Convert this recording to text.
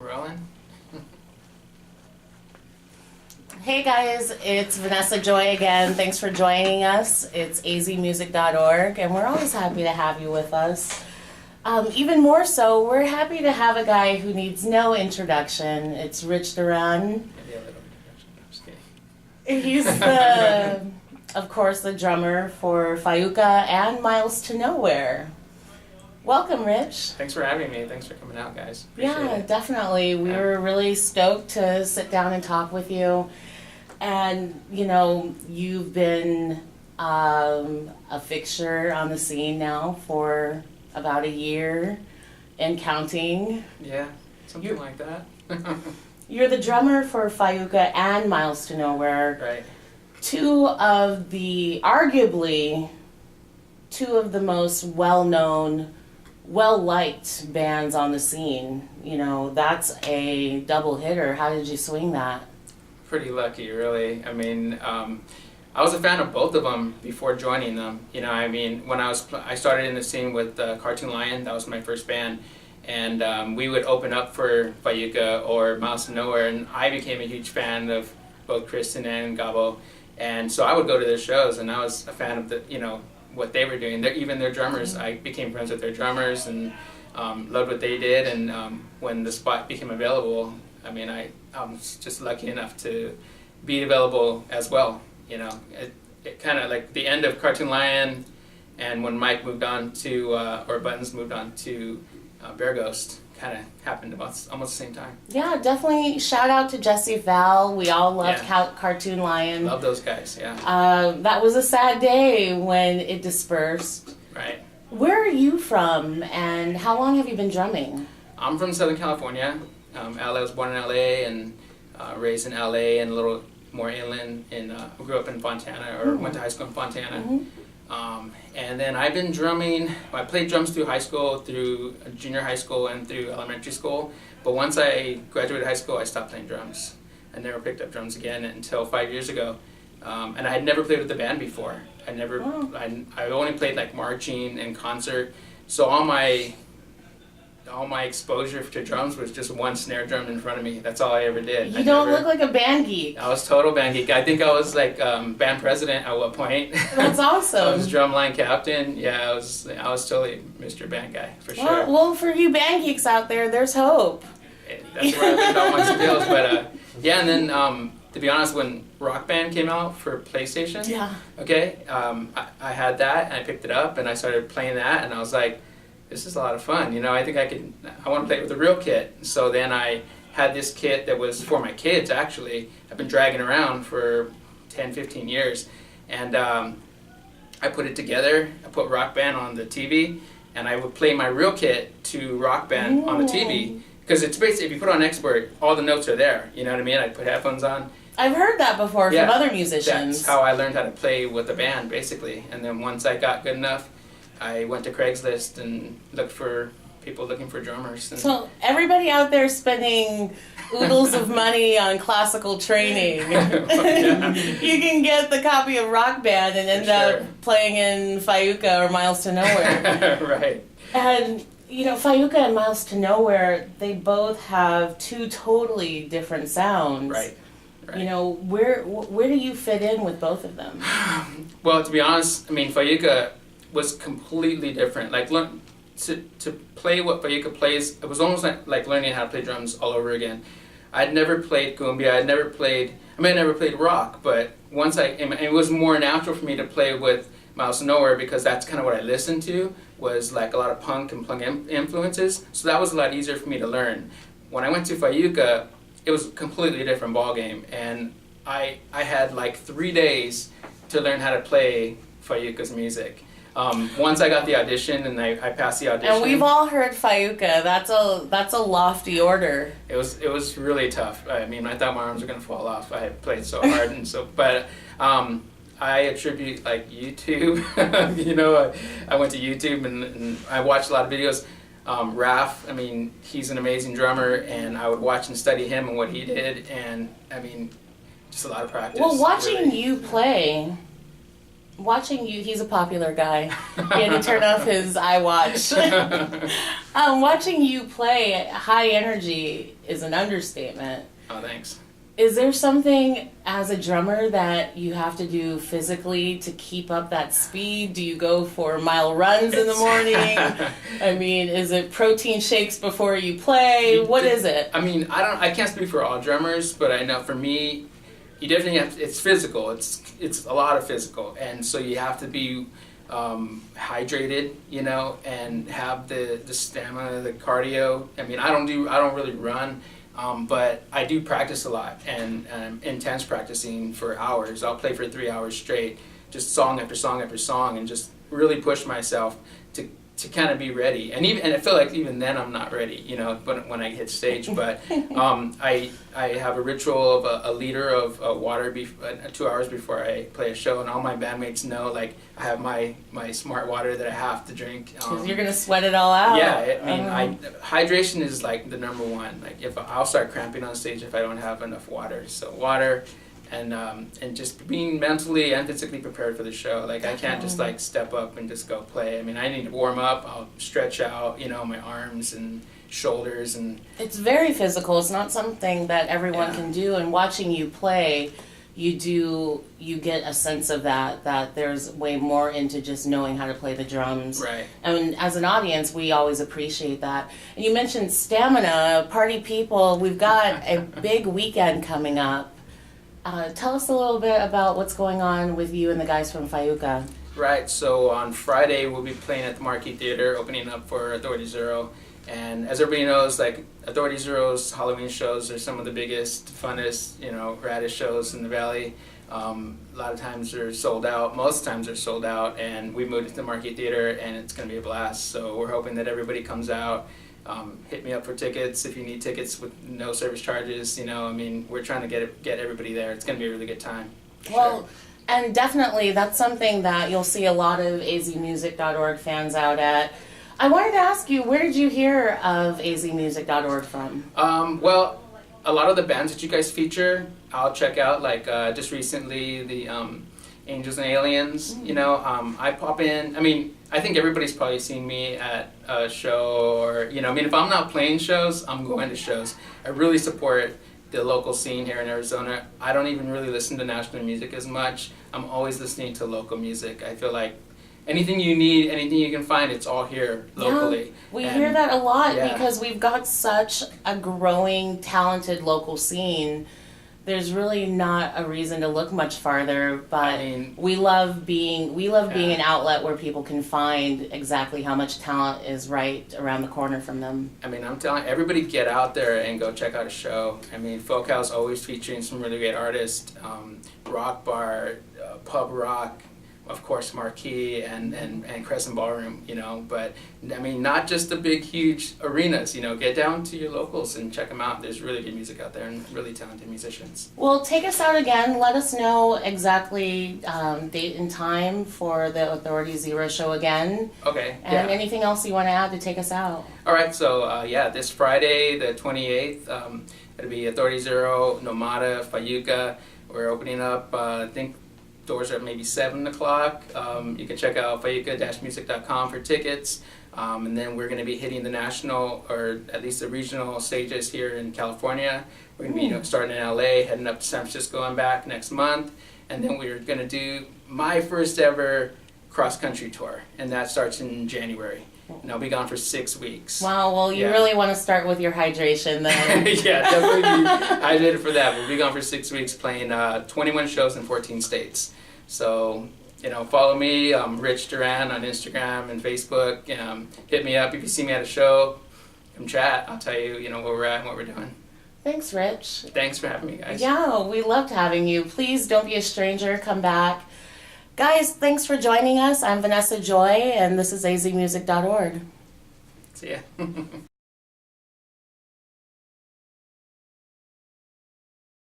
Rolling? Hey guys, it's Vanessa Joy again. Thanks for joining us. It's AzMusic.org, and we're always happy to have you with us. Even more so, we're happy to have a guy who needs no introduction. It's Rich Duran. Maybe a little introduction. I'm just kidding. He's of course, the drummer for Fayuca and Miles to Nowhere. Welcome, Rich. Thanks for having me. Thanks for coming out, guys. Appreciate Yeah, it. definitely. We were really stoked to sit down and talk with you. And, you know, you've been a fixture on the scene now for about a year and counting. Yeah, something like that. You're the drummer for Fayuca and Miles to Nowhere. Right. Arguably, two of the most well-known, well-liked bands on the scene. You know, that's a double hitter. How did you swing that? Pretty lucky, really. I mean, I was a fan of both of them before joining them. You know, I mean, when I started in the scene with Cartoon Lion. That was my first band, and we would open up for Fayuca or Miles to Nowhere, and I became a huge fan of both Kristen and Gabo, and so I would go to their shows, and I was a fan of what they were doing. Even their drummers, I became friends with their drummers and loved what they did. And when the spot became available, I mean, I was just lucky enough to be available as well. You know, it kind of like the end of Cartoon Lion, and when Mike moved on to, or Buttons moved on to Bear Ghost, kind of happened almost the same time. Yeah, definitely. Shout out to Jesse Val. We all loved Cartoon Lion. Love those guys, yeah. That was a sad day when it dispersed. Right. Where are you from, and how long have you been drumming? I'm from Southern California. I was born in LA and raised in LA and a little more inland. Grew up in Fontana, or went to high school in Fontana. Mm-hmm. And then I've been drumming. I played drums through high school, through junior high school, and through elementary school. But once I graduated high school, I stopped playing drums. I never picked up drums again until 5 years ago. And I had never played with a band before. I only played like marching and concert. So all my exposure to drums was just one snare drum in front of me. That's all I ever did. You don't look like a band geek. I was total band geek. I think I was like band president at one point. That's awesome. I was drumline captain. Yeah, I was totally Mr. Band Guy for sure. Well, for you band geeks out there, there's hope. That's where I learned all my skills. But yeah, and then to be honest, when Rock Band came out for PlayStation, I had that and I picked it up and I started playing that, and I was like, this is a lot of fun. You know, I think I want to play it with a real kit. So then I had this kit that was for my kids, actually. I've been dragging around for 10, 15 years. And I put it together. I put Rock Band on the TV, and I would play my real kit to Rock Band on the TV. Because it's basically, if you put it on export, all the notes are there. You know what I mean? I'd put headphones on. I've heard that before from other musicians. That's how I learned how to play with a band, basically. And then once I got good enough, I went to Craigslist and looked for people looking for drummers. And so everybody out there spending oodles of money on classical training, you can get the copy of Rock Band and end up playing in Fayuca or Miles to Nowhere. Right. And, you know, Fayuca and Miles to Nowhere, they both have two totally different sounds. Right. You know, where do you fit in with both of them? Well, to be honest, I mean, Fayuca was completely different. Like to play what Fayuca plays, it was almost like learning how to play drums all over again. I'd never played cumbia. I never played rock, but it was more natural for me to play with Miles to Nowhere because that's kind of what I listened to, was like a lot of punk and punk influences. So that was a lot easier for me to learn. When I went to Fayuca, it was a completely different ballgame, and I had like 3 days to learn how to play Fayuca's music. Once I got the audition and I passed the audition. And we've all heard Fayuca. That's a lofty order. It was really tough. I mean, I thought my arms were gonna fall off. I had played so hard but I attribute like YouTube. You know, I went to YouTube and I watched a lot of videos. Raph, I mean, he's an amazing drummer, and I would watch and study him and what he did, and I mean, just a lot of practice. Well, watching you play, watching you, he's a popular guy. He had to turn off his iWatch. Watching you play high energy is an understatement. Oh, thanks. Is there something as a drummer that you have to do physically to keep up that speed? Do you go for mile runs in the morning? I mean, is it protein shakes before you play? What is it? I mean, I can't speak for all drummers, but I know for me, you definitely have to, it's physical. It's a lot of physical, and so you have to be hydrated, you know, and have the stamina, the cardio. I mean, I don't really run. But I do practice a lot, and intense practicing for hours. I'll play for 3 hours straight, just song after song after song, and just really push myself to kind of be ready. And I feel like even then I'm not ready, you know, but when I hit stage. But I have a ritual of a liter of water 2 hours before I play a show, and all my bandmates know, like, I have my smart water that I have to drink. Because you're gonna sweat it all out. Yeah, I mean, hydration is like the number one. Like, if I'll start cramping on stage if I don't have enough water. So water, and just being mentally and physically prepared for the show. Like, I can't just like step up and just go play. I mean, I need to warm up. I'll stretch out, you know, my arms and shoulders, and it's very physical. It's not something that everyone can do. And watching you play, you get a sense of that there's way more into just knowing how to play the drums. Right. And as an audience, we always appreciate that. And you mentioned stamina, party people. We've got a big weekend coming up. Tell us a little bit about what's going on with you and the guys from Fayuca. Right, so on Friday we'll be playing at the Marquee Theater, opening up for Authority Zero. And as everybody knows, like, Authority Zero's Halloween shows are some of the biggest, funnest, you know, raddest shows in the Valley. A lot of times they're sold out. Most times they're sold out, and we moved to the Marquee Theater, and it's going to be a blast. So we're hoping that everybody comes out. Hit me up for tickets if you need tickets with no service charges. You know, I mean, we're trying to get everybody there. It's going to be a really good time. Well, sure. And definitely that's something that you'll see a lot of AzMusic.org fans out at. I wanted to ask you, where did you hear of AzMusic.org from? Well, a lot of the bands that you guys feature, I'll check out. Like, just recently, the Angels and Aliens. You know, I pop in. I mean, I think everybody's probably seen me at a show, or, you know, I mean, if I'm not playing shows, I'm going to shows. I really support the local scene here in Arizona. I don't even really listen to national music as much. I'm always listening to local music. I feel like anything you need, anything you can find, it's all here locally. Yeah, we hear that a lot because we've got such a growing, talented local scene. There's really not a reason to look much farther, but I mean, we love being an outlet where people can find exactly how much talent is right around the corner from them. I mean, I'm telling everybody, get out there and go check out a show. I mean, Folk House always featuring some really great artists, rock bar, pub rock, of course, Marquee and Crescent Ballroom, you know. But I mean, not just the big, huge arenas, you know. Get down to your locals and check them out. There's really good music out there and really talented musicians. Well, take us out again. Let us know exactly date and time for the Authority Zero show again. Okay. And anything else you want to add to take us out? All right. So this Friday, the 28th, it'll be Authority Zero, Nomada, Fayuca. We're opening up. I think doors are at maybe 7 o'clock. You can check out Fayuca-music.com for tickets. And then we're going to be hitting the national, or at least the regional stages here in California. We're going to be starting in LA, heading up to San Francisco and back next month. And then we're going to do my first ever cross-country tour. And that starts in January. And I'll be gone for 6 weeks. Wow, well, you really want to start with your hydration then. Yeah, definitely be hydrated for that. We'll be gone for 6 weeks, playing 21 shows in 14 states. So, you know, follow me, Rich Duran on Instagram and Facebook. Hit me up if you see me at a show. Come chat. I'll tell you, you know, where we're at and what we're doing. Thanks, Rich. Thanks for having me, guys. Yeah, we loved having you. Please don't be a stranger. Come back. Guys, thanks for joining us. I'm Vanessa Joy, and this is AzMusic.org. See ya.